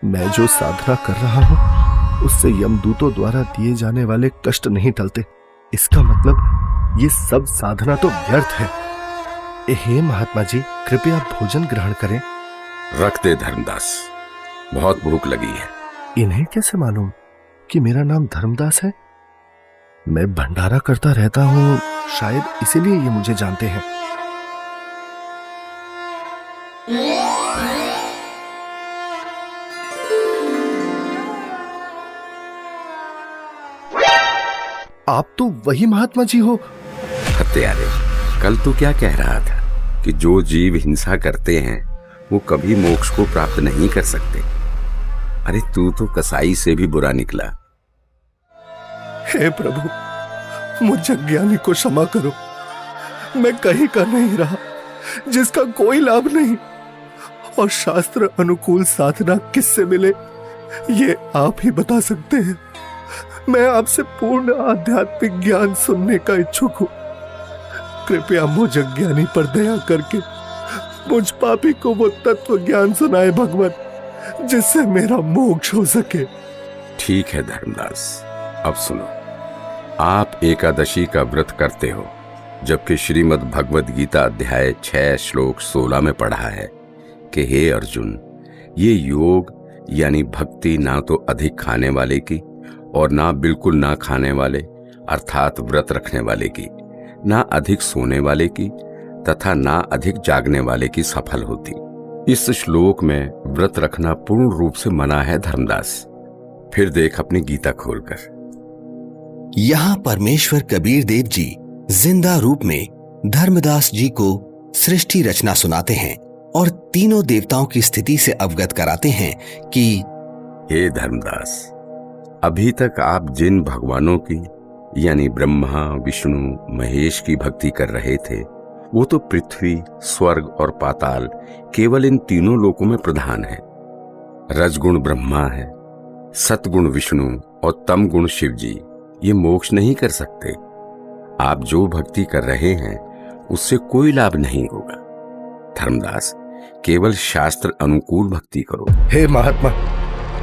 मैं जो साधना कर रहा हूं उससे यमदूतों द्वारा दिए जाने वाले कष्ट नहीं टलते। इसका मतलब ये सब साधना तो व्यर्थ है। हे महात्मा जी, कृपया भोजन ग्रहण करें। रख दे धर्मदास, बहुत भूख लगी है। इन्हें कैसे मालूम कि मेरा नाम धर्मदास है? मैं भंडारा करता रहता हूं, शायद इसीलिए ये मुझे जानते हैं। आप तो वही महात्मा जी हो। हत्यारे, कल तू क्या कह रहा था कि जो जीव हिंसा करते हैं वो कभी मोक्ष को प्राप्त नहीं कर सकते। अरे तू तो कसाई से भी बुरा निकला। हे प्रभु, मुझ अज्ञानी को क्षमा करो। मैं कहीं का नहीं रहा जिसका कोई लाभ नहीं, और शास्त्र अनुकूल साधना किससे मिले ये आप ही बता सकते हैं। मैं आपसे पूर्ण आध्यात्मिक ज्ञान सुनने का इच्छुक हूं। कृपया मुझ अज्ञानी पर दया करके मुझ पापी को वो तत्व ज्ञान सुनाए भगवान, जिससे मेरा मोक्ष हो सके। ठीक है धर्मदास, अब सुनो। आप एकादशी का व्रत करते हो, जबकि श्रीमद् भगवद गीता अध्याय 6 श्लोक 16 में पढ़ा है कि हे अर्जुन, ये योग यानी भक्ति ना तो अधिक खाने वाले की और ना बिल्कुल ना खाने वाले अर्थात व्रत रखने वाले की, ना अधिक सोने वाले की तथा ना अधिक जागने वाले की सफल होती। इस श्लोक में व्रत रखना पूर्ण रूप से मना है धर्मदास। फिर देख अपनी गीता खोलकर। यहाँ परमेश्वर कबीर देव जी जिंदा रूप में धर्मदास जी को सृष्टि रचना सुनाते हैं और तीनों देवताओं की स्थिति से अवगत कराते हैं कि हे धर्मदास, अभी तक आप जिन भगवानों की यानी ब्रह्मा, विष्णु, महेश की भक्ति कर रहे थे वो तो पृथ्वी, स्वर्ग और पाताल केवल इन तीनों लोकों में प्रधान है। रजगुण ब्रह्मा है, सतगुण विष्णु और तम गुण शिव जी ये मोक्ष नहीं कर सकते। आप जो भक्ति कर रहे हैं उससे कोई लाभ नहीं होगा। धर्मदास, केवल शास्त्र अनुकूल भक्ति करो। हे महात्मा,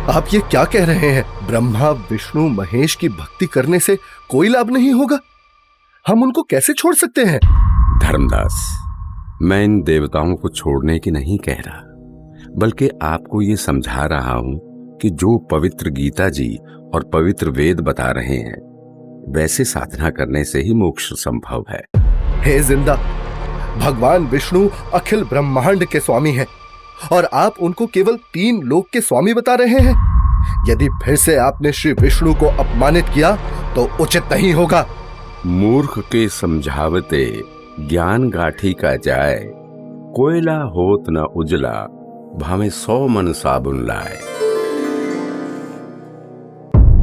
आप ये क्या कह रहे हैं? ब्रह्मा, विष्णु, महेश की भक्ति करने से कोई लाभ नहीं होगा? हम उनको कैसे छोड़ सकते हैं? धर्मदास, मैं इन देवताओं को छोड़ने की नहीं कह रहा, बल्कि आपको ये समझा रहा हूं कि जो पवित्र गीता जी और पवित्र वेद बता रहे हैं वैसे साधना करने से ही मोक्ष संभव है। हे जिंदा, भगवान विष्णु अखिल ब्रह्मांड के स्वामी हैं और आप उनको केवल 3 लोक के स्वामी बता रहे हैं। यदि फिर से आपने श्री विष्णु को अपमानित किया तो उचित नहीं होगा। मूर्ख के समझावते ज्ञान गाठी का जाए, कोयला होत न उजला, भावे 100 मन साबुन लाए।